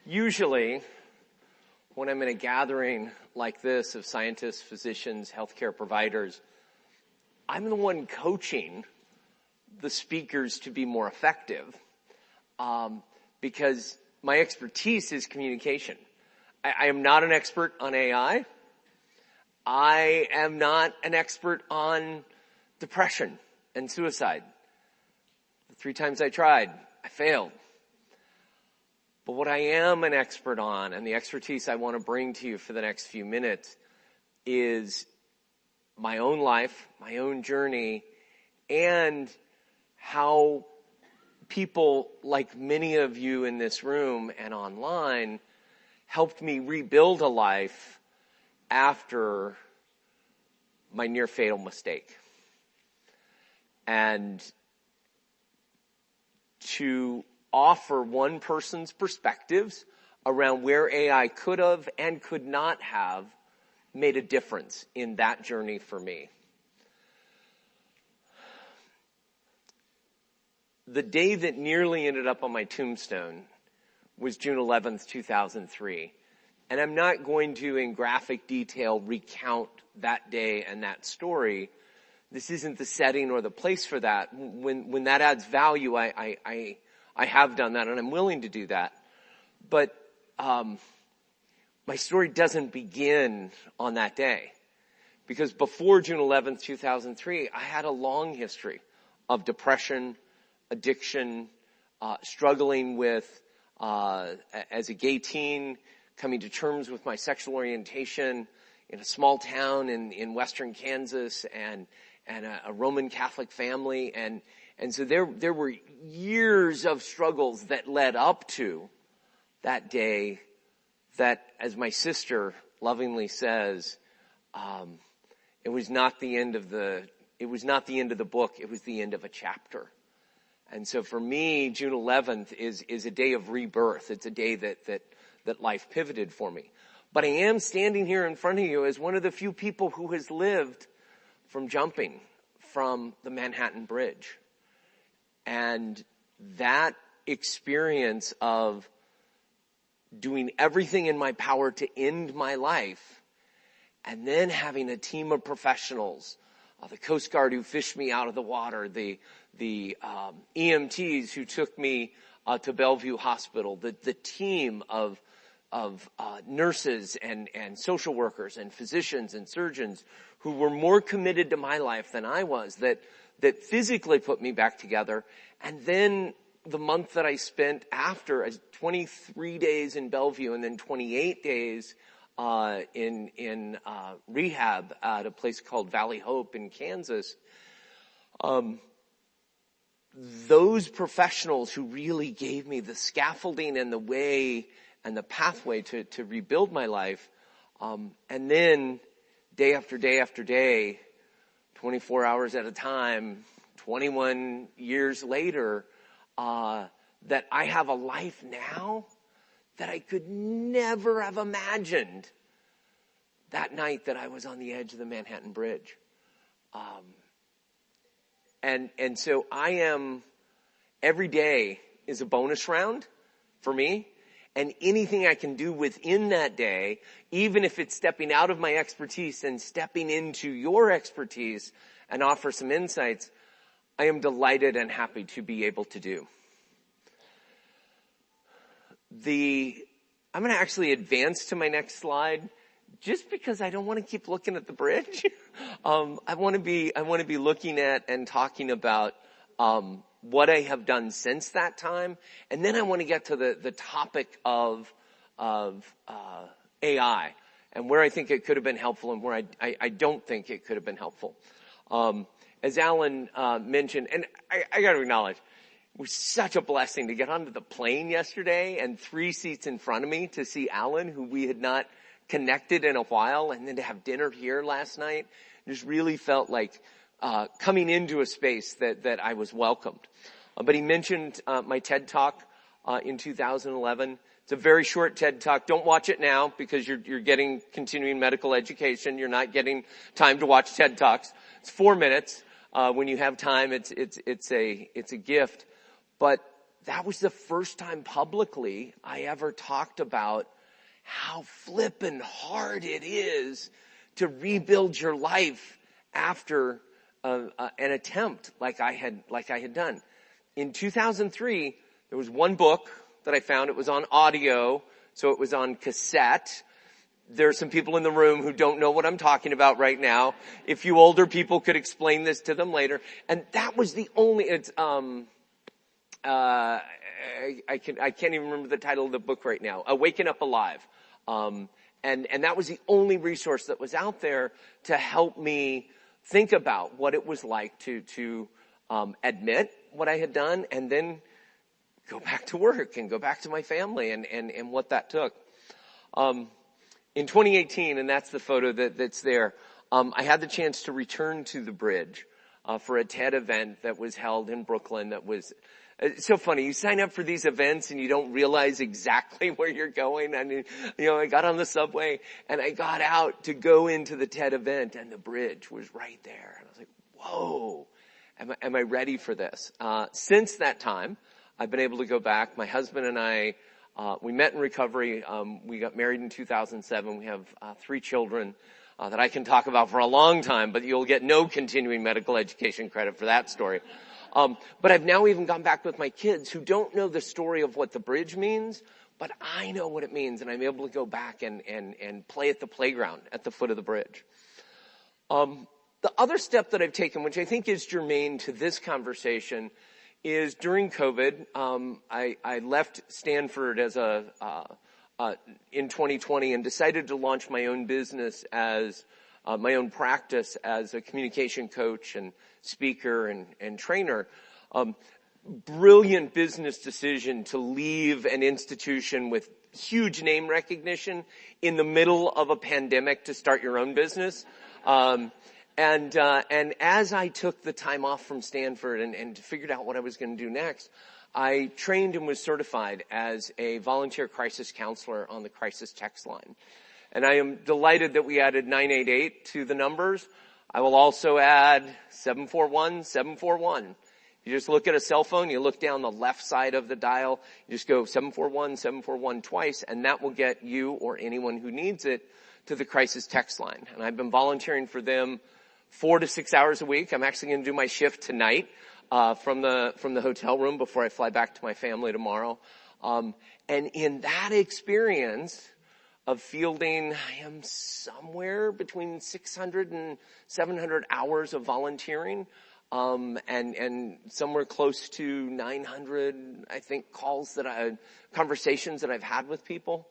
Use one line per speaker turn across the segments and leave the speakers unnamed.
Usually, when I'm in a gathering like this of scientists, physicians, healthcare providers, I'm the one coaching the speakers to be more effective because my expertise is communication. I am not an expert on AI. I am not an expert on depression and suicide. The 3 times I tried, I failed. But what I am an expert on, and the expertise I want to bring to you for the next few minutes, is my own life, my own journey, and how people like many of you in this room and online helped me rebuild a life after my near fatal mistake. And to offer one person's perspectives around where AI could have and could not have made a difference in that journey for me. The day that nearly ended up on my tombstone was June 11th, 2003. And I'm not going to, in graphic detail, recount that day and that story. This isn't the setting or the place for that. When that adds value, I have done that, and I'm willing to do that. But my story doesn't begin on that day. Because before June 11th, 2003, I had a long history of depression, addiction, struggling with, as a gay teen, coming to terms with my sexual orientation in a small town in western Kansas and a Roman Catholic family. And so there were years of struggles that led up to that day that, as my sister lovingly says, it was not the end of the book, it was the end of a chapter. And so for me, June 11th is a day of rebirth. It's a day that life pivoted for me. But I am standing here in front of you as one of the few people who has lived from jumping from the Manhattan Bridge. And that experience of doing everything in my power to end my life, and then having a team of professionals, the Coast Guard who fished me out of the water, the EMTs who took me to Bellevue Hospital, the team of nurses and social workers and physicians and surgeons who were more committed to my life than I was, that physically put me back together. And then the month that I spent after, 23 days in Bellevue and then 28 days in rehab at a place called Valley Hope in Kansas. Those professionals who really gave me the scaffolding and the way and the pathway to rebuild my life. And then day after day after day, 24 hours at a time, 21 years later, that I have a life now that I could never have imagined that night that I was on the edge of the Manhattan Bridge. And so every day is a bonus round for me. And anything I can do within that day, even if it's stepping out of my expertise and stepping into your expertise and offer some insights, I am delighted and happy to be able to do. I'm going to actually advance to my next slide just because I don't want to keep looking at the bridge. I want to be looking at and talking about what I have done since that time, and then I want to get to the topic of AI and where I think it could have been helpful and where I don't think it could have been helpful. As Alan mentioned, and I got to acknowledge, it was such a blessing to get onto the plane yesterday and 3 seats in front of me to see Alan, who we had not connected in a while, and then to have dinner here last night. Just really felt like coming into a space that I was welcomed. But he mentioned my TED Talk in 2011. It's a very short TED Talk. Don't watch it now because you're getting continuing medical education. You're not getting time to watch TED Talks. It's 4 minutes. When you have time, it's a gift. But that was the first time publicly I ever talked about how flippin' hard it is to rebuild your life after an attempt like I had done. In 2003, there was one book that I found. It was on audio, so it was on cassette. There are some people in the room who don't know what I'm talking about right now. If you older people could explain this to them later. And that was the only, I can't even remember the title of the book right now. Waking Up Alive. And that was the only resource that was out there to help me think about what it was like to admit what I had done and then go back to work and go back to my family and what that took. In 2018, and that's the photo that's there, I had the chance to return to the bridge for a TED event that was held in Brooklyn. That was it's so funny. You sign up for these events and you don't realize exactly where you're going. I mean, I got on the subway and I got out to go into the TED event and the bridge was right there. And I was like, whoa, am I ready for this? Since that time, I've been able to go back. My husband and I, we met in recovery. We got married in 2007. We have 3 children that I can talk about for a long time, but you'll get no continuing medical education credit for that story. But I've now even gone back with my kids who don't know the story of what the bridge means, but I know what it means, and I'm able to go back and play at the playground at the foot of the bridge. The other step that I've taken, which I think is germane to this conversation, is during COVID, I left Stanford as in 2020 and decided to launch my own business as my own practice as a communication coach and speaker and trainer. Brilliant business decision to leave an institution with huge name recognition in the middle of a pandemic to start your own business. And as I took the time off from Stanford and figured out what I was going to do next, I trained and was certified as a volunteer crisis counselor on the crisis text line. And I am delighted that we added 988 to the numbers. I will also add 741-741. You just look at a cell phone, you look down the left side of the dial, you just go 741-741 twice, and that will get you or anyone who needs it to the crisis text line. And I've been volunteering for them 4 to 6 hours a week. I'm actually going to do my shift tonight from the hotel room before I fly back to my family tomorrow. And in that experience of fielding, I am somewhere between 600 and 700 hours of volunteering, and somewhere close to 900, I think, conversations that I've had with people.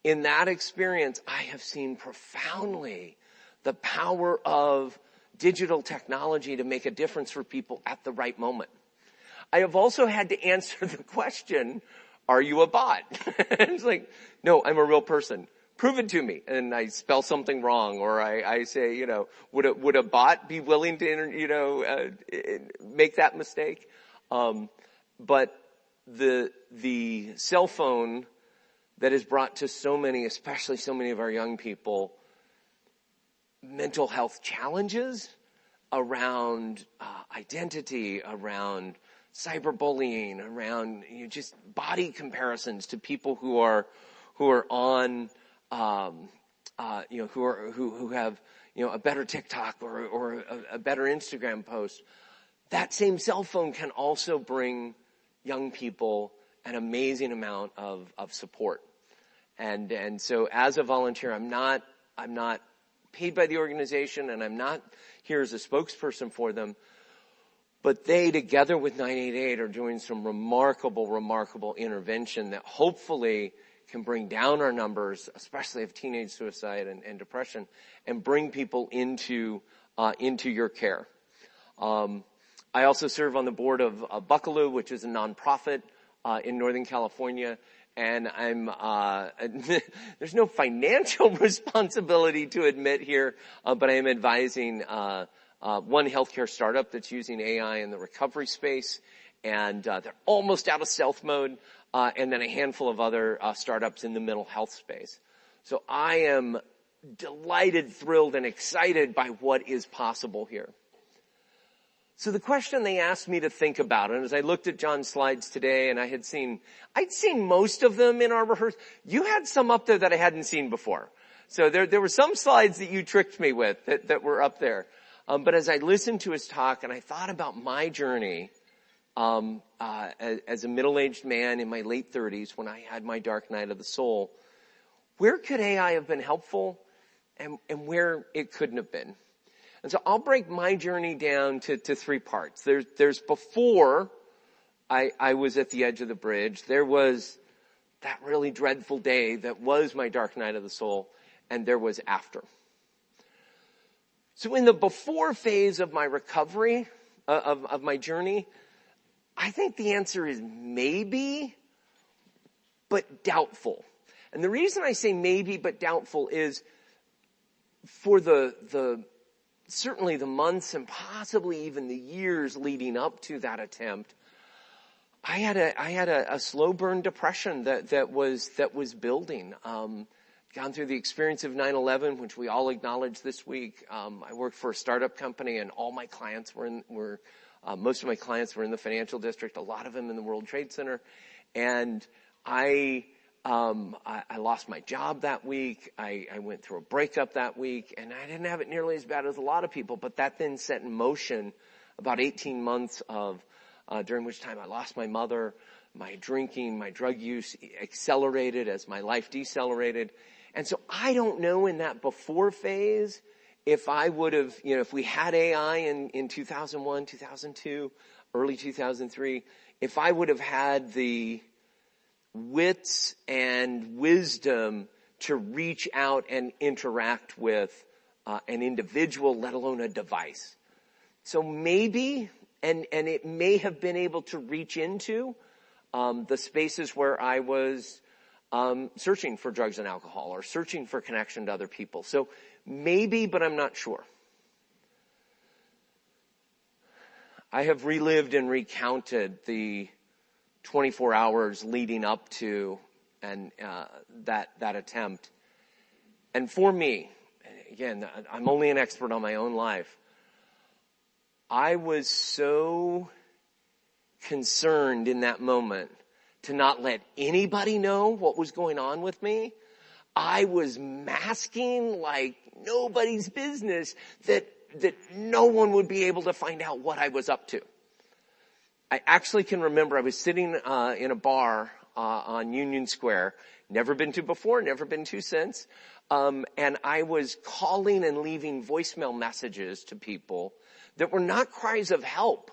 In that experience, I have seen profoundly the power of digital technology to make a difference for people at the right moment. I have also had to answer the question, are you a bot? It's like, no, I'm a real person. Prove it to me. And I spell something wrong, or I say, would a bot be willing to, make that mistake? But the cell phone that has brought to so many, especially so many of our young people, mental health challenges around identity, around cyberbullying, around just body comparisons to people who are on who have a better TikTok or a better Instagram post. That same cell phone can also bring young people an amazing amount of support. And so as a volunteer, I'm not paid by the organization, and I'm not here as a spokesperson for them, but they, together with 988, are doing some remarkable intervention that hopefully can bring down our numbers, especially of teenage suicide and depression, and bring people into your care. I also serve on the board of Buckaloo, which is a nonprofit in Northern California. And there's no financial responsibility to admit here, but I am advising one healthcare startup that's using AI in the recovery space, and they're almost out of stealth mode, and then a handful of other startups in the mental health space. So I am delighted, thrilled, and excited by what is possible here. So the question they asked me to think about, and as I looked at John's slides today, and I'd seen most of them in our rehearsal. You had some up there that I hadn't seen before. So there were some slides that you tricked me with that were up there. But as I listened to his talk and I thought about my journey, as a middle-aged man in my late 30s when I had my dark night of the soul, where could AI have been helpful and where it couldn't have been? And so I'll break my journey down to 3 parts. There's before I was at the edge of the bridge. There was that really dreadful day that was my dark night of the soul, and there was after. So in the before phase of my recovery, of my journey, I think the answer is maybe, but doubtful. And the reason I say maybe but doubtful is for certainly the months and possibly even the years leading up to that attempt, I had a slow burn depression that was building. Gone through the experience of 9/11, which we all acknowledge this week. I worked for a startup company, and all my clients most of my clients were in the financial district. A lot of them in the World Trade Center, and I lost my job that week. I went through a breakup that week, and I didn't have it nearly as bad as a lot of people, but that then set in motion about 18 months during which time I lost my mother. My drinking, my drug use accelerated as my life decelerated. And so I don't know in that before phase if I would have, if we had AI in 2001, 2002, early 2003, if I would have had the wits and wisdom to reach out and interact with an individual, let alone a device. So maybe, and it may have been able to reach into the spaces where I was searching for drugs and alcohol or searching for connection to other people. So maybe, but I'm not sure. I have relived and recounted the 24 hours leading up to that attempt. And for me, again, I'm only an expert on my own life. I was so concerned in that moment to not let anybody know what was going on with me. I was masking like nobody's business that no one would be able to find out what I was up to. I actually can remember I was sitting in a bar on Union Square, never been to before, never been to since, and I was calling and leaving voicemail messages to people that were not cries of help.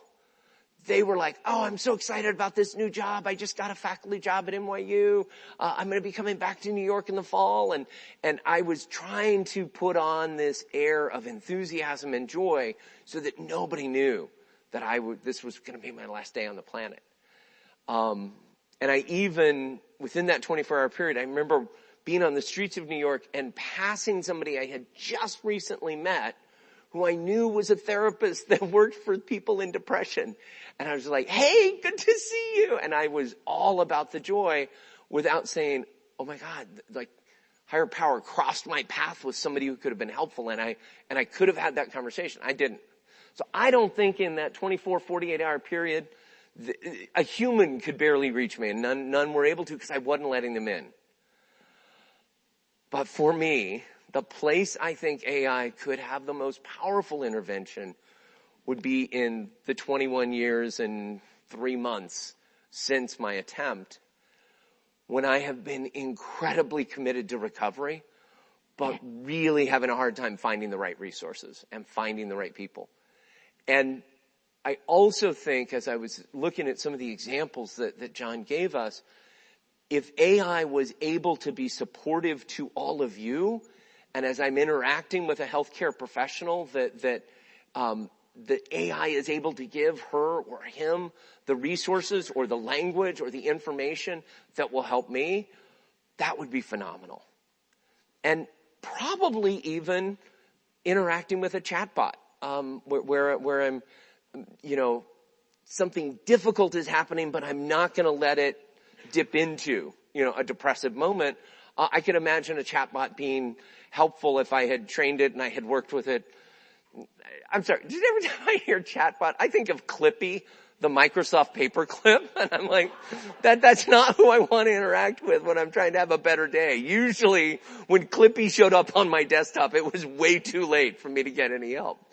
They were like, oh, I'm so excited about this new job. I just got a faculty job at NYU. I'm going to be coming back to New York in the fall. And I was trying to put on this air of enthusiasm and joy so that nobody knew that this was going to be my last day on the planet. And I even, within that 24-hour period, I remember being on the streets of New York and passing somebody I had just recently met who I knew was a therapist that worked for people in depression. And I was like, hey, good to see you. And I was all about the joy without saying, oh my God, like higher power crossed my path with somebody who could have been helpful. And I could have had that conversation. I didn't. So I don't think in that 24, 48-hour period, a human could barely reach me, and none were able to because I wasn't letting them in. But for me, the place I think AI could have the most powerful intervention would be in the 21 years and 3 months since my attempt, when I have been incredibly committed to recovery, but really having a hard time finding the right resources and finding the right people. And I also think, as I was looking at some of the examples that John gave us, if AI was able to be supportive to all of you, and as I'm interacting with a healthcare professional, that AI is able to give her or him the resources or the language or the information that will help me, that would be phenomenal. And probably even interacting with a chatbot, where I'm, something difficult is happening, but I'm not going to let it dip into, a depressive moment. I could imagine a chatbot being helpful if I had trained it and I had worked with it I'm sorry, just every time I hear chatbot, I think of Clippy, the Microsoft paperclip, and I'm like, that's not who I want to interact with when I'm trying to have a better day. Usually, when Clippy showed up on my desktop, it was way too late for me to get any help.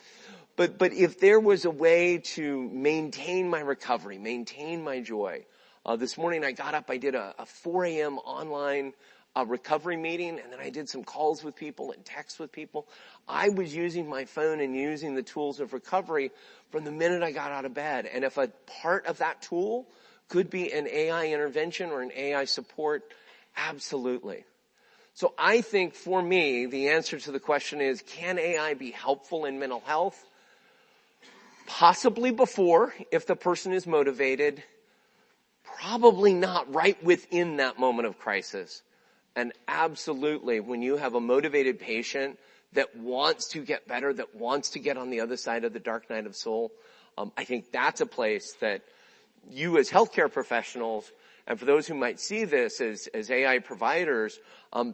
But if there was a way to maintain my recovery, maintain my joy, this morning I got up, I did a 4 a.m. online recovery meeting, and then I did some calls with people and texts with people. I was using my phone and using the tools of recovery from the minute I got out of bed. And if a part of that tool could be an AI intervention or an AI support, absolutely. So I think for me, the answer to the question is, can AI be helpful in mental health? Possibly before, if the person is motivated. Probably not right within that moment of crisis. And absolutely, when you have a motivated patient that wants to get better, that wants to get on the other side of the dark night of soul, I think that's a place that you as healthcare professionals, and for those who might see this as AI providers,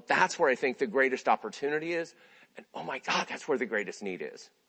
that's where I think the greatest opportunity is. And oh my God, that's where the greatest need is.